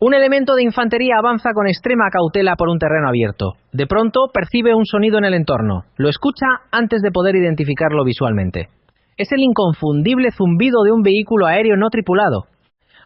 Un elemento de infantería avanza con extrema cautela por un terreno abierto. De pronto percibe un sonido en el entorno. Lo escucha antes de poder identificarlo visualmente. Es el inconfundible zumbido de un vehículo aéreo no tripulado.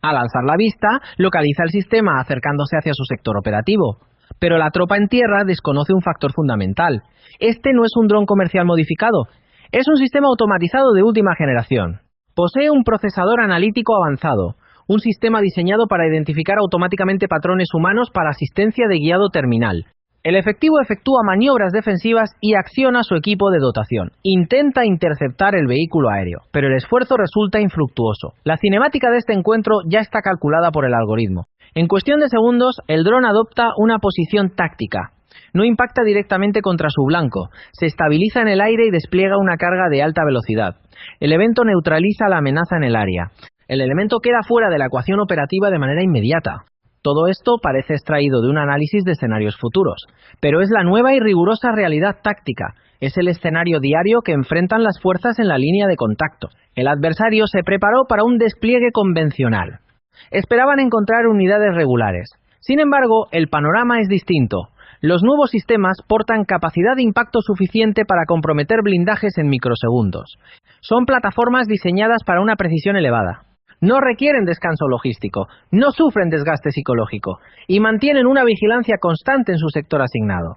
Al alzar la vista, localiza el sistema acercándose hacia su sector operativo. Pero la tropa en tierra desconoce un factor fundamental. Este no es un dron comercial modificado. Es un sistema automatizado de última generación. Posee un procesador analítico avanzado. Un sistema diseñado para identificar automáticamente patrones humanos para asistencia de guiado terminal. El efectivo efectúa maniobras defensivas y acciona su equipo de dotación. Intenta interceptar el vehículo aéreo, pero el esfuerzo resulta infructuoso. La cinemática de este encuentro ya está calculada por el algoritmo. En cuestión de segundos, el dron adopta una posición táctica. No impacta directamente contra su blanco, se estabiliza en el aire y despliega una carga de alta velocidad. El evento neutraliza la amenaza en el área. El elemento queda fuera de la ecuación operativa de manera inmediata. Todo esto parece extraído de un análisis de escenarios futuros, pero es la nueva y rigurosa realidad táctica. Es el escenario diario que enfrentan las fuerzas en la línea de contacto. El adversario se preparó para un despliegue convencional. Esperaban encontrar unidades regulares. Sin embargo, el panorama es distinto. Los nuevos sistemas portan capacidad de impacto suficiente para comprometer blindajes en microsegundos. Son plataformas diseñadas para una precisión elevada. No requieren descanso logístico, no sufren desgaste psicológico y mantienen una vigilancia constante en su sector asignado.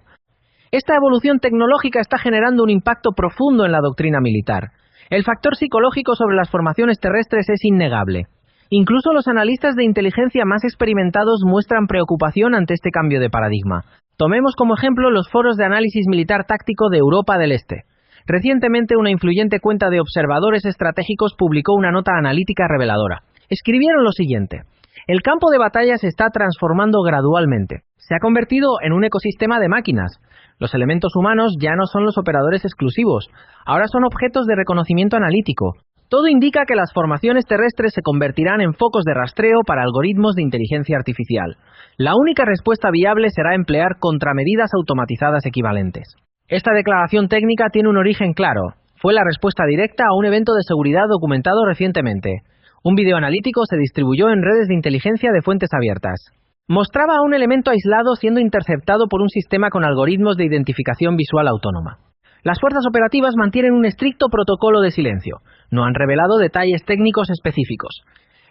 Esta evolución tecnológica está generando un impacto profundo en la doctrina militar. El factor psicológico sobre las formaciones terrestres es innegable. Incluso los analistas de inteligencia más experimentados muestran preocupación ante este cambio de paradigma. Tomemos como ejemplo los foros de análisis militar táctico de Europa del Este. Recientemente, una influyente cuenta de observadores estratégicos publicó una nota analítica reveladora. Escribieron lo siguiente: el campo de batalla se está transformando gradualmente. Se ha convertido en un ecosistema de máquinas. Los elementos humanos ya no son los operadores exclusivos, ahora son objetos de reconocimiento analítico. Todo indica que las formaciones terrestres se convertirán en focos de rastreo para algoritmos de inteligencia artificial. La única respuesta viable será emplear contramedidas automatizadas equivalentes. Esta declaración técnica tiene un origen claro. Fue la respuesta directa a un evento de seguridad documentado recientemente. Un video analítico se distribuyó en redes de inteligencia de fuentes abiertas. Mostraba a un elemento aislado siendo interceptado por un sistema con algoritmos de identificación visual autónoma. Las fuerzas operativas mantienen un estricto protocolo de silencio. No han revelado detalles técnicos específicos.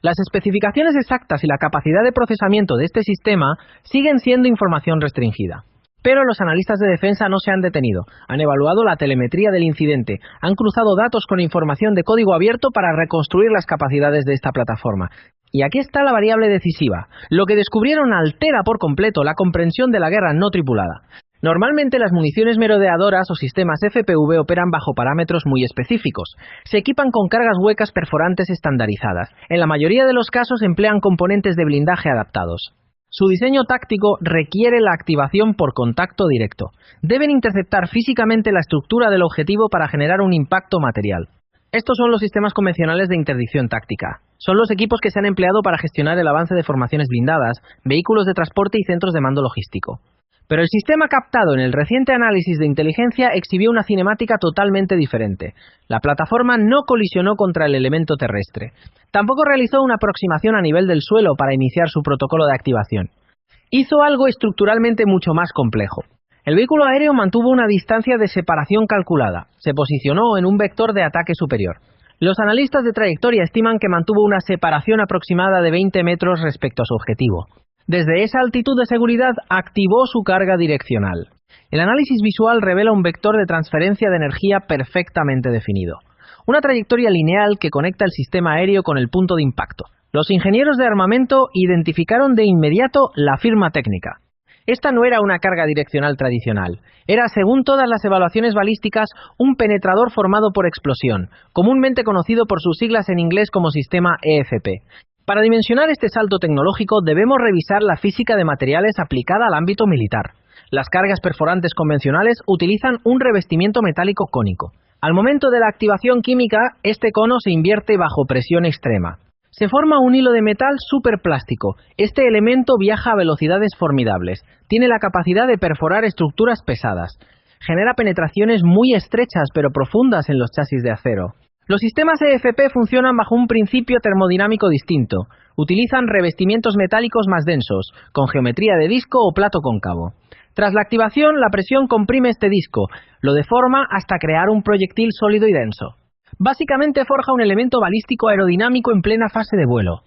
Las especificaciones exactas y la capacidad de procesamiento de este sistema siguen siendo información restringida. Pero los analistas de defensa no se han detenido. Han evaluado la telemetría del incidente, han cruzado datos con información de código abierto para reconstruir las capacidades de esta plataforma. Y aquí está la variable decisiva. Lo que descubrieron altera por completo la comprensión de la guerra no tripulada. Normalmente las municiones merodeadoras o sistemas FPV operan bajo parámetros muy específicos. Se equipan con cargas huecas perforantes estandarizadas. En la mayoría de los casos emplean componentes de blindaje adaptados. Su diseño táctico requiere la activación por contacto directo. Deben interceptar físicamente la estructura del objetivo para generar un impacto material. Estos son los sistemas convencionales de interdicción táctica. Son los equipos que se han empleado para gestionar el avance de formaciones blindadas, vehículos de transporte y centros de mando logístico. Pero el sistema captado en el reciente análisis de inteligencia exhibió una cinemática totalmente diferente. La plataforma no colisionó contra el elemento terrestre. Tampoco realizó una aproximación a nivel del suelo para iniciar su protocolo de activación. Hizo algo estructuralmente mucho más complejo. El vehículo aéreo mantuvo una distancia de separación calculada. Se posicionó en un vector de ataque superior. Los analistas de trayectoria estiman que mantuvo una separación aproximada de 20 metros respecto a su objetivo. Desde esa altitud de seguridad activó su carga direccional. El análisis visual revela un vector de transferencia de energía perfectamente definido. Una trayectoria lineal que conecta el sistema aéreo con el punto de impacto. Los ingenieros de armamento identificaron de inmediato la firma técnica. Esta no era una carga direccional tradicional. Era, según todas las evaluaciones balísticas, un penetrador formado por explosión, comúnmente conocido por sus siglas en inglés como sistema EFP. Para dimensionar este salto tecnológico debemos revisar la física de materiales aplicada al ámbito militar. Las cargas perforantes convencionales utilizan un revestimiento metálico cónico. Al momento de la activación química, este cono se invierte bajo presión extrema. Se forma un hilo de metal superplástico. Este elemento viaja a velocidades formidables. Tiene la capacidad de perforar estructuras pesadas. Genera penetraciones muy estrechas pero profundas en los chasis de acero. Los sistemas EFP funcionan bajo un principio termodinámico distinto. Utilizan revestimientos metálicos más densos, con geometría de disco o plato cóncavo. Tras la activación, la presión comprime este disco, lo deforma hasta crear un proyectil sólido y denso. Básicamente forja un elemento balístico aerodinámico en plena fase de vuelo.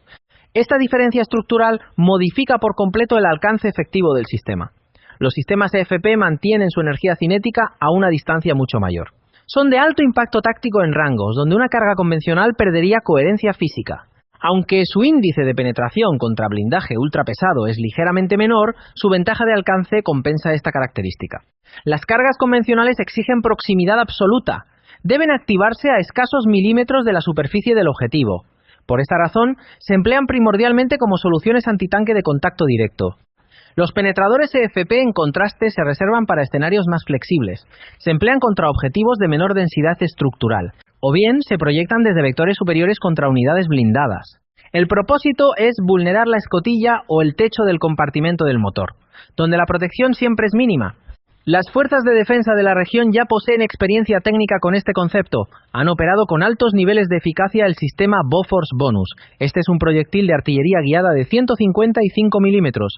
Esta diferencia estructural modifica por completo el alcance efectivo del sistema. Los sistemas EFP mantienen su energía cinética a una distancia mucho mayor. Son de alto impacto táctico en rangos, donde una carga convencional perdería coherencia física. Aunque su índice de penetración contra blindaje ultrapesado es ligeramente menor, su ventaja de alcance compensa esta característica. Las cargas convencionales exigen proximidad absoluta. Deben activarse a escasos milímetros de la superficie del objetivo. Por esta razón, se emplean primordialmente como soluciones antitanque de contacto directo. Los penetradores EFP, en contraste, se reservan para escenarios más flexibles. Se emplean contra objetivos de menor densidad estructural, o bien se proyectan desde vectores superiores contra unidades blindadas. El propósito es vulnerar la escotilla o el techo del compartimento del motor, donde la protección siempre es mínima. Las fuerzas de defensa de la región ya poseen experiencia técnica con este concepto. Han operado con altos niveles de eficacia el sistema Bofors Bonus. Este es un proyectil de artillería guiada de 155 milímetros.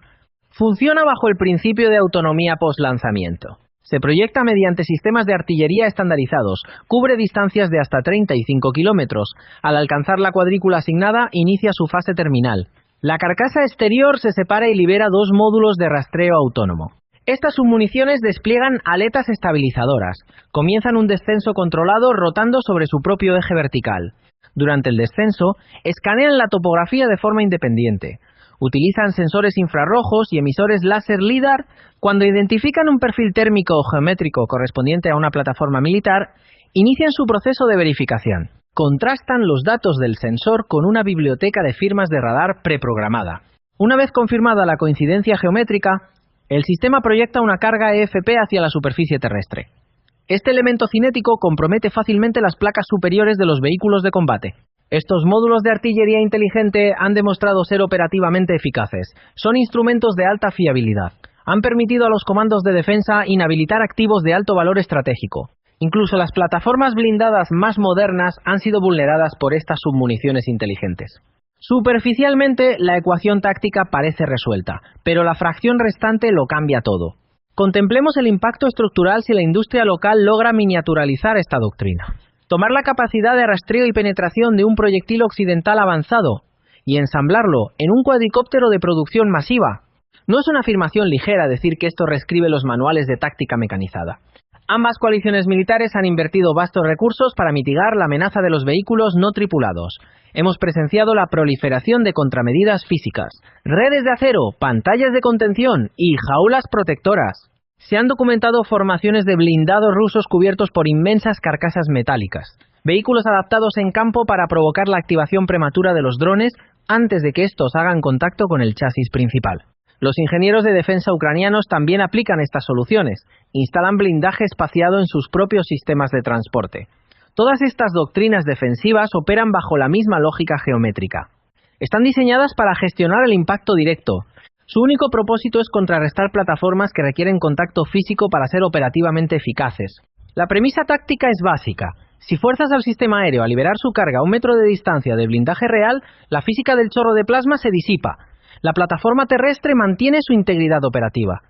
Funciona bajo el principio de autonomía post-lanzamiento. Se proyecta mediante sistemas de artillería estandarizados, cubre distancias de hasta 35 kilómetros. Al alcanzar la cuadrícula asignada, inicia su fase terminal. La carcasa exterior se separa y libera dos módulos de rastreo autónomo. Estas submuniciones despliegan aletas estabilizadoras. Comienzan un descenso controlado rotando sobre su propio eje vertical. Durante el descenso, escanean la topografía de forma independiente. Utilizan sensores infrarrojos y emisores láser LIDAR. Cuando identifican un perfil térmico o geométrico correspondiente a una plataforma militar, inician su proceso de verificación. Contrastan los datos del sensor con una biblioteca de firmas de radar preprogramada. Una vez confirmada la coincidencia geométrica, el sistema proyecta una carga EFP hacia la superficie terrestre. Este elemento cinético compromete fácilmente las placas superiores de los vehículos de combate. Estos módulos de artillería inteligente han demostrado ser operativamente eficaces. Son instrumentos de alta fiabilidad. Han permitido a los comandos de defensa inhabilitar activos de alto valor estratégico. Incluso las plataformas blindadas más modernas han sido vulneradas por estas submuniciones inteligentes. Superficialmente, la ecuación táctica parece resuelta, pero la fracción restante lo cambia todo. Contemplemos el impacto estructural si la industria local logra miniaturalizar esta doctrina. Tomar la capacidad de rastreo y penetración de un proyectil occidental avanzado y ensamblarlo en un cuadricóptero de producción masiva. No es una afirmación ligera decir que esto reescribe los manuales de táctica mecanizada. Ambas coaliciones militares han invertido vastos recursos para mitigar la amenaza de los vehículos no tripulados. Hemos presenciado la proliferación de contramedidas físicas, redes de acero, pantallas de contención y jaulas protectoras. Se han documentado formaciones de blindados rusos cubiertos por inmensas carcasas metálicas. Vehículos adaptados en campo para provocar la activación prematura de los drones antes de que estos hagan contacto con el chasis principal. Los ingenieros de defensa ucranianos también aplican estas soluciones. Instalan blindaje espaciado en sus propios sistemas de transporte. Todas estas doctrinas defensivas operan bajo la misma lógica geométrica. Están diseñadas para gestionar el impacto directo. Su único propósito es contrarrestar plataformas que requieren contacto físico para ser operativamente eficaces. La premisa táctica es básica. Si fuerzas al sistema aéreo a liberar su carga a 1 metro de distancia de blindaje real, la física del chorro de plasma se disipa. La plataforma terrestre mantiene su integridad operativa.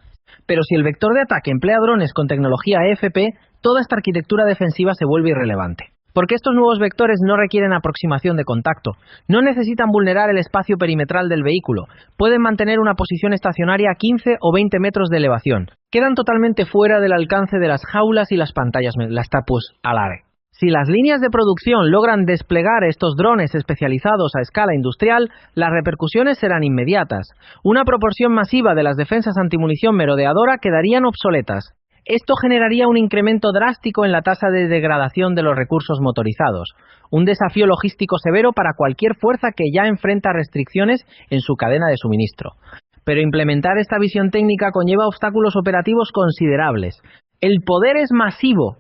Pero si el vector de ataque emplea drones con tecnología EFP, toda esta arquitectura defensiva se vuelve irrelevante. Porque estos nuevos vectores no requieren aproximación de contacto, no necesitan vulnerar el espacio perimetral del vehículo, pueden mantener una posición estacionaria a 15 o 20 metros de elevación, quedan totalmente fuera del alcance de las jaulas y las pantallas, las tapus alare. Si las líneas de producción logran desplegar estos drones especializados a escala industrial, las repercusiones serán inmediatas. Una proporción masiva de las defensas antimunición merodeadora quedarían obsoletas. Esto generaría un incremento drástico en la tasa de degradación de los recursos motorizados, un desafío logístico severo para cualquier fuerza que ya enfrenta restricciones en su cadena de suministro. Pero implementar esta visión técnica conlleva obstáculos operativos considerables. El poder es masivo,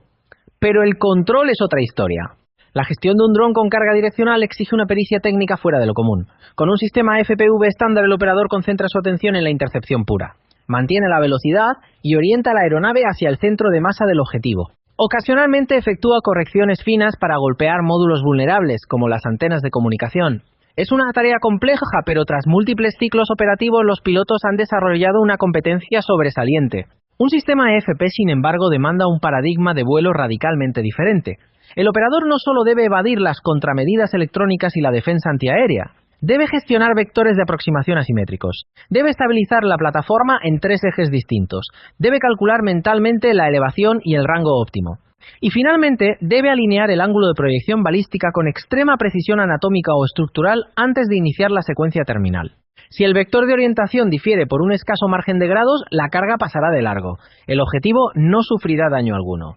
pero el control es otra historia. La gestión de un dron con carga direccional exige una pericia técnica fuera de lo común. Con un sistema FPV estándar, el operador concentra su atención en la intercepción pura. Mantiene la velocidad y orienta la aeronave hacia el centro de masa del objetivo. Ocasionalmente efectúa correcciones finas para golpear módulos vulnerables, como las antenas de comunicación. Es una tarea compleja, pero tras múltiples ciclos operativos los pilotos han desarrollado una competencia sobresaliente. Un sistema EFP, sin embargo, demanda un paradigma de vuelo radicalmente diferente. El operador no solo debe evadir las contramedidas electrónicas y la defensa antiaérea, debe gestionar vectores de aproximación asimétricos, debe estabilizar la plataforma en 3 ejes distintos, debe calcular mentalmente la elevación y el rango óptimo. Y finalmente, debe alinear el ángulo de proyección balística con extrema precisión anatómica o estructural antes de iniciar la secuencia terminal. Si el vector de orientación difiere por un escaso margen de grados, la carga pasará de largo. El objetivo no sufrirá daño alguno.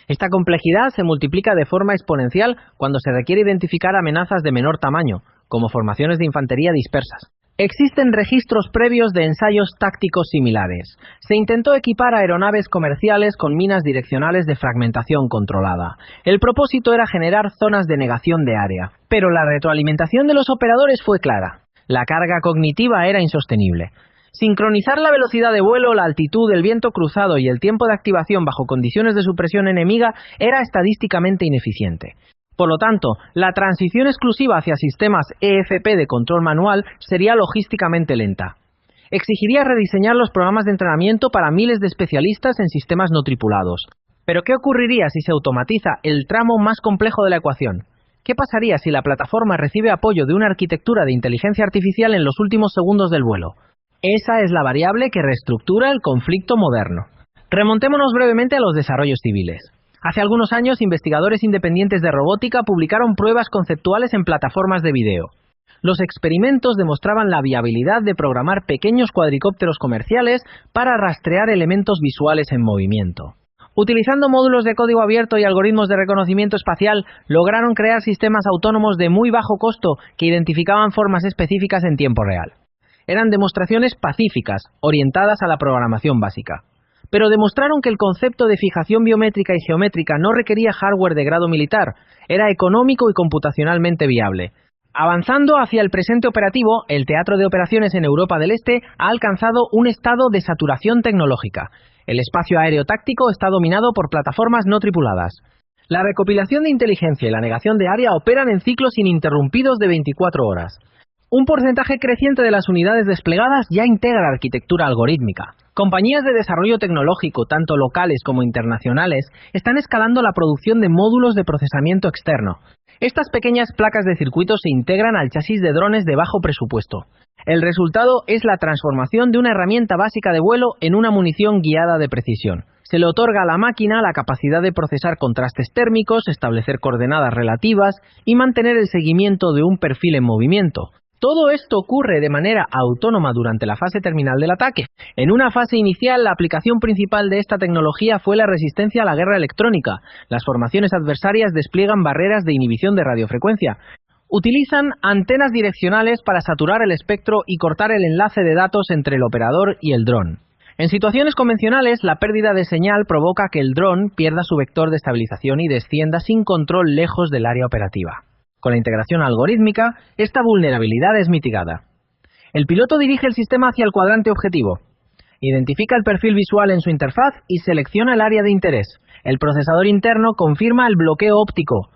Esta complejidad se multiplica de forma exponencial cuando se requiere identificar amenazas de menor tamaño, como formaciones de infantería dispersas. Existen registros previos de ensayos tácticos similares. Se intentó equipar aeronaves comerciales con minas direccionales de fragmentación controlada. El propósito era generar zonas de negación de área, pero la retroalimentación de los operadores fue clara. La carga cognitiva era insostenible. Sincronizar la velocidad de vuelo, la altitud, el viento cruzado y el tiempo de activación bajo condiciones de supresión enemiga era estadísticamente ineficiente. Por lo tanto, la transición exclusiva hacia sistemas EFP de control manual sería logísticamente lenta. Exigiría rediseñar los programas de entrenamiento para miles de especialistas en sistemas no tripulados. Pero ¿qué ocurriría si se automatiza el tramo más complejo de la ecuación? ¿Qué pasaría si la plataforma recibe apoyo de una arquitectura de inteligencia artificial en los últimos segundos del vuelo? Esa es la variable que reestructura el conflicto moderno. Remontémonos brevemente a los desarrollos civiles. Hace algunos años, investigadores independientes de robótica publicaron pruebas conceptuales en plataformas de video. Los experimentos demostraban la viabilidad de programar pequeños cuadricópteros comerciales para rastrear elementos visuales en movimiento. Utilizando módulos de código abierto y algoritmos de reconocimiento espacial, lograron crear sistemas autónomos de muy bajo costo que identificaban formas específicas en tiempo real. Eran demostraciones pacíficas, orientadas a la programación básica. Pero demostraron que el concepto de fijación biométrica y geométrica no requería hardware de grado militar, era económico y computacionalmente viable. Avanzando hacia el presente operativo, el teatro de operaciones en Europa del Este ha alcanzado un estado de saturación tecnológica. El espacio aéreo táctico está dominado por plataformas no tripuladas. La recopilación de inteligencia y la negación de área operan en ciclos ininterrumpidos de 24 horas. Un porcentaje creciente de las unidades desplegadas ya integra arquitectura algorítmica. Compañías de desarrollo tecnológico, tanto locales como internacionales, están escalando la producción de módulos de procesamiento externo. Estas pequeñas placas de circuito se integran al chasis de drones de bajo presupuesto. El resultado es la transformación de una herramienta básica de vuelo en una munición guiada de precisión. Se le otorga a la máquina la capacidad de procesar contrastes térmicos, establecer coordenadas relativas y mantener el seguimiento de un perfil en movimiento. Todo esto ocurre de manera autónoma durante la fase terminal del ataque. En una fase inicial, la aplicación principal de esta tecnología fue la resistencia a la guerra electrónica. Las formaciones adversarias despliegan barreras de inhibición de radiofrecuencia. Utilizan antenas direccionales para saturar el espectro y cortar el enlace de datos entre el operador y el dron. En situaciones convencionales, la pérdida de señal provoca que el dron pierda su vector de estabilización y descienda sin control lejos del área operativa. Con la integración algorítmica, esta vulnerabilidad es mitigada. El piloto dirige el sistema hacia el cuadrante objetivo. Identifica el perfil visual en su interfaz y selecciona el área de interés. El procesador interno confirma el bloqueo óptico.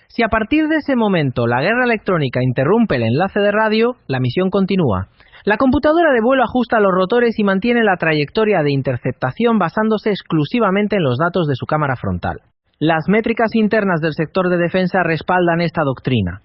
Si a partir de ese momento la guerra electrónica interrumpe el enlace de radio, la misión continúa. La computadora de vuelo ajusta los rotores y mantiene la trayectoria de interceptación basándose exclusivamente en los datos de su cámara frontal. Las métricas internas del sector de defensa respaldan esta doctrina.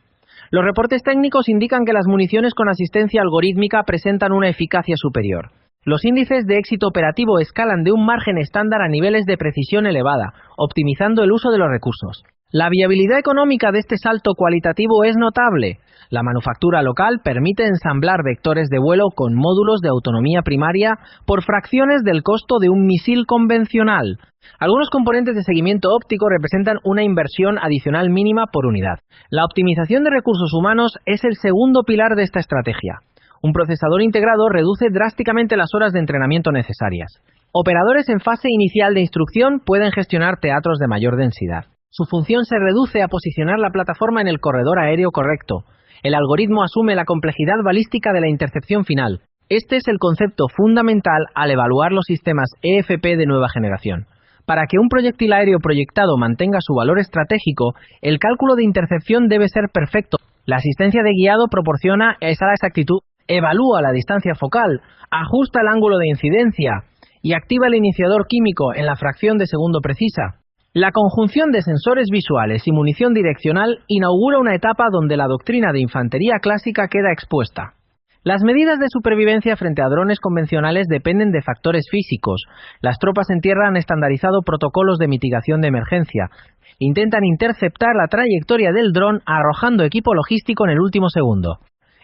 Los reportes técnicos indican que las municiones con asistencia algorítmica presentan una eficacia superior. Los índices de éxito operativo escalan de un margen estándar a niveles de precisión elevada, optimizando el uso de los recursos. La viabilidad económica de este salto cualitativo es notable. La manufactura local permite ensamblar vectores de vuelo con módulos de autonomía primaria por fracciones del costo de un misil convencional. Algunos componentes de seguimiento óptico representan una inversión adicional mínima por unidad. La optimización de recursos humanos es el segundo pilar de esta estrategia. Un procesador integrado reduce drásticamente las horas de entrenamiento necesarias. Operadores en fase inicial de instrucción pueden gestionar teatros de mayor densidad. Su función se reduce a posicionar la plataforma en el corredor aéreo correcto. El algoritmo asume la complejidad balística de la intercepción final. Este es el concepto fundamental al evaluar los sistemas EFP de nueva generación. Para que un proyectil aéreo proyectado mantenga su valor estratégico, el cálculo de intercepción debe ser perfecto. La asistencia de guiado proporciona esa exactitud, evalúa la distancia focal, ajusta el ángulo de incidencia y activa el iniciador químico en la fracción de segundo precisa. La conjunción de sensores visuales y munición direccional inaugura una etapa donde la doctrina de infantería clásica queda expuesta. Las medidas de supervivencia frente a drones convencionales dependen de factores físicos. Las tropas en tierra han estandarizado protocolos de mitigación de emergencia. Intentan interceptar la trayectoria del dron arrojando equipo logístico en el último segundo.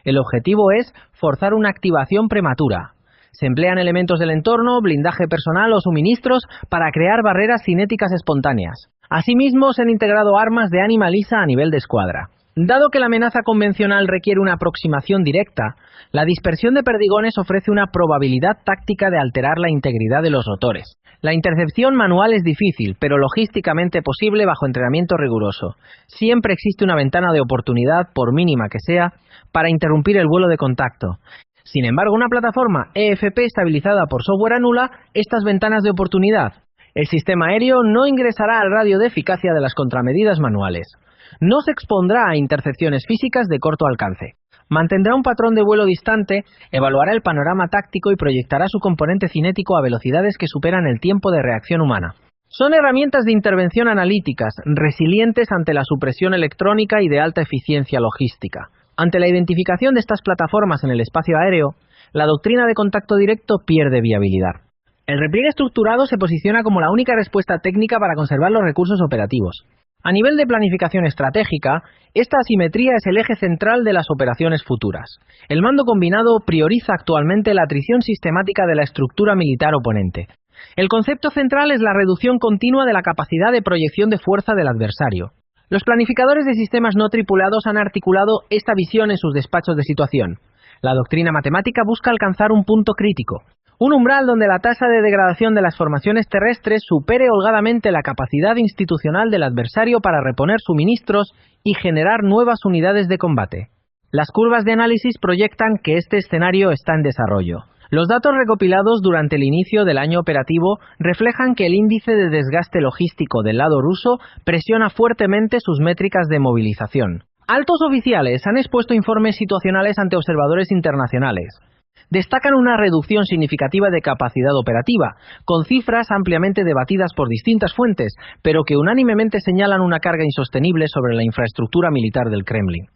El objetivo es forzar una activación prematura. Se emplean elementos del entorno, blindaje personal o suministros para crear barreras cinéticas espontáneas. Asimismo, se han integrado armas de ánima lisa a nivel de escuadra. Dado que la amenaza convencional requiere una aproximación directa, la dispersión de perdigones ofrece una probabilidad táctica de alterar la integridad de los rotores. La intercepción manual es difícil, pero logísticamente posible bajo entrenamiento riguroso. Siempre existe una ventana de oportunidad, por mínima que sea, para interrumpir el vuelo de contacto. Sin embargo, una plataforma EFP estabilizada por software anula estas ventanas de oportunidad. El sistema aéreo no ingresará al radio de eficacia de las contramedidas manuales. No se expondrá a intercepciones físicas de corto alcance. Mantendrá un patrón de vuelo distante, evaluará el panorama táctico y proyectará su componente cinético a velocidades que superan el tiempo de reacción humana. Son herramientas de intervención analíticas, resilientes ante la supresión electrónica y de alta eficiencia logística. Ante la identificación de estas plataformas en el espacio aéreo, la doctrina de contacto directo pierde viabilidad. El repliegue estructurado se posiciona como la única respuesta técnica para conservar los recursos operativos. A nivel de planificación estratégica, esta asimetría es el eje central de las operaciones futuras. El mando combinado prioriza actualmente la atrición sistemática de la estructura militar oponente. El concepto central es la reducción continua de la capacidad de proyección de fuerza del adversario. Los planificadores de sistemas no tripulados han articulado esta visión en sus despachos de situación. La doctrina matemática busca alcanzar un punto crítico, un umbral donde la tasa de degradación de las formaciones terrestres supere holgadamente la capacidad institucional del adversario para reponer suministros y generar nuevas unidades de combate. Las curvas de análisis proyectan que este escenario está en desarrollo. Los datos recopilados durante el inicio del año operativo reflejan que el índice de desgaste logístico del lado ruso presiona fuertemente sus métricas de movilización. Altos oficiales han expuesto informes situacionales ante observadores internacionales. Destacan una reducción significativa de capacidad operativa, con cifras ampliamente debatidas por distintas fuentes, pero que unánimemente señalan una carga insostenible sobre la infraestructura militar del Kremlin.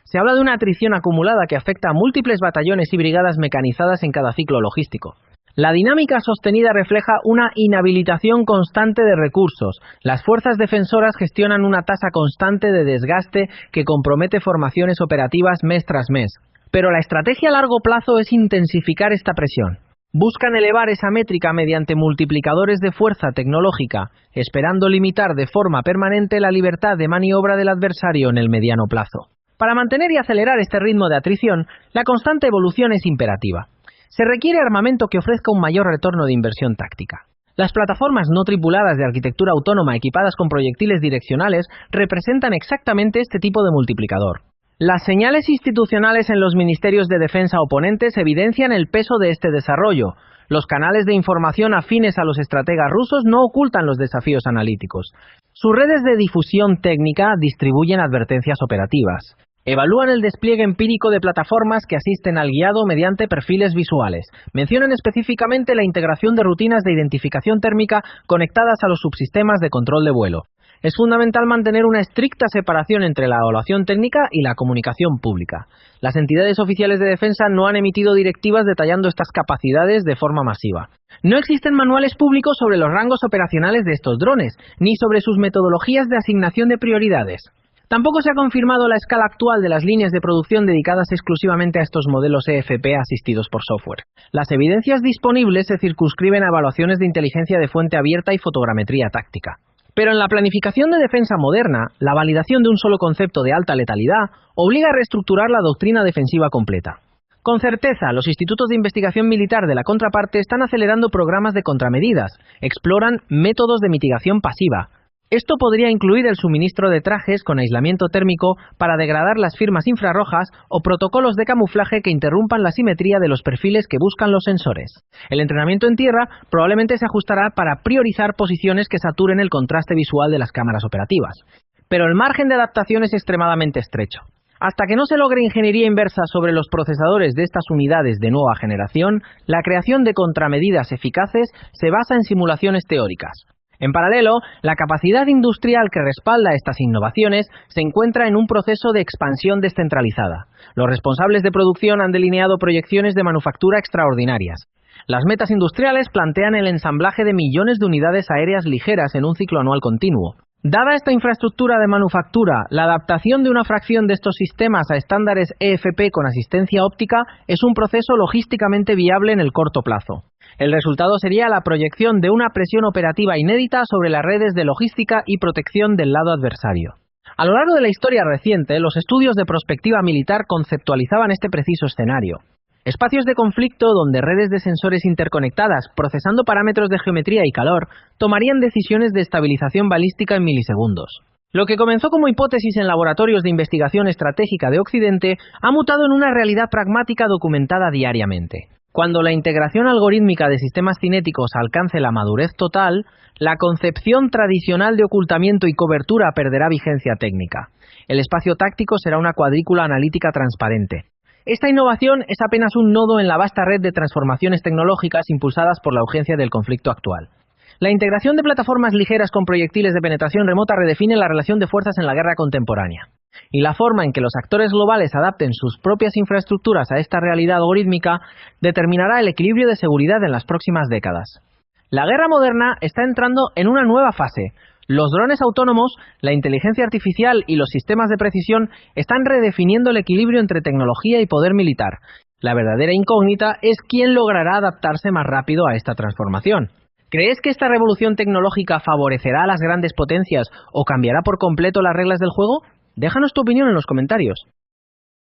Se habla de una atrición acumulada que afecta a múltiples batallones y brigadas mecanizadas en cada ciclo logístico. La dinámica sostenida refleja una inhabilitación constante de recursos. Las fuerzas defensoras gestionan una tasa constante de desgaste que compromete formaciones operativas mes tras mes. Pero la estrategia a largo plazo es intensificar esta presión. Buscan elevar esa métrica mediante multiplicadores de fuerza tecnológica, esperando limitar de forma permanente la libertad de maniobra del adversario en el mediano plazo. Para mantener y acelerar este ritmo de atrición, la constante evolución es imperativa. Se requiere armamento que ofrezca un mayor retorno de inversión táctica. Las plataformas no tripuladas de arquitectura autónoma equipadas con proyectiles direccionales representan exactamente este tipo de multiplicador. Las señales institucionales en los ministerios de defensa oponentes evidencian el peso de este desarrollo. Los canales de información afines a los estrategas rusos no ocultan los desafíos analíticos. Sus redes de difusión técnica distribuyen advertencias operativas. Evalúan el despliegue empírico de plataformas que asisten al guiado mediante perfiles visuales. Mencionan específicamente la integración de rutinas de identificación térmica conectadas a los subsistemas de control de vuelo. Es fundamental mantener una estricta separación entre la evaluación técnica y la comunicación pública. Las entidades oficiales de defensa no han emitido directivas detallando estas capacidades de forma masiva. No existen manuales públicos sobre los rangos operacionales de estos drones, ni sobre sus metodologías de asignación de prioridades. Tampoco se ha confirmado la escala actual de las líneas de producción dedicadas exclusivamente a estos modelos EFP asistidos por software. Las evidencias disponibles se circunscriben a evaluaciones de inteligencia de fuente abierta y fotogrametría táctica. Pero en la planificación de defensa moderna, la validación de un solo concepto de alta letalidad obliga a reestructurar la doctrina defensiva completa. Con certeza, los institutos de investigación militar de la contraparte están acelerando programas de contramedidas, exploran métodos de mitigación pasiva. Esto podría incluir el suministro de trajes con aislamiento térmico para degradar las firmas infrarrojas o protocolos de camuflaje que interrumpan la simetría de los perfiles que buscan los sensores. El entrenamiento en tierra probablemente se ajustará para priorizar posiciones que saturen el contraste visual de las cámaras operativas. Pero el margen de adaptación es extremadamente estrecho. Hasta que no se logre ingeniería inversa sobre los procesadores de estas unidades de nueva generación, la creación de contramedidas eficaces se basa en simulaciones teóricas. En paralelo, la capacidad industrial que respalda estas innovaciones se encuentra en un proceso de expansión descentralizada. Los responsables de producción han delineado proyecciones de manufactura extraordinarias. Las metas industriales plantean el ensamblaje de millones de unidades aéreas ligeras en un ciclo anual continuo. Dada esta infraestructura de manufactura, la adaptación de una fracción de estos sistemas a estándares EFP con asistencia óptica es un proceso logísticamente viable en el corto plazo. El resultado sería la proyección de una presión operativa inédita sobre las redes de logística y protección del lado adversario. A lo largo de la historia reciente, los estudios de prospectiva militar conceptualizaban este preciso escenario. Espacios de conflicto donde redes de sensores interconectadas, procesando parámetros de geometría y calor, tomarían decisiones de estabilización balística en milisegundos. Lo que comenzó como hipótesis en laboratorios de investigación estratégica de Occidente ha mutado en una realidad pragmática documentada diariamente. Cuando la integración algorítmica de sistemas cinéticos alcance la madurez total, la concepción tradicional de ocultamiento y cobertura perderá vigencia técnica. El espacio táctico será una cuadrícula analítica transparente. Esta innovación es apenas un nodo en la vasta red de transformaciones tecnológicas impulsadas por la urgencia del conflicto actual. La integración de plataformas ligeras con proyectiles de penetración remota redefine la relación de fuerzas en la guerra contemporánea. Y la forma en que los actores globales adapten sus propias infraestructuras a esta realidad algorítmica determinará el equilibrio de seguridad en las próximas décadas. La guerra moderna está entrando en una nueva fase. Los drones autónomos, la inteligencia artificial y los sistemas de precisión están redefiniendo el equilibrio entre tecnología y poder militar. La verdadera incógnita es quién logrará adaptarse más rápido a esta transformación. ¿Crees que esta revolución tecnológica favorecerá a las grandes potencias o cambiará por completo las reglas del juego? Déjanos tu opinión en los comentarios.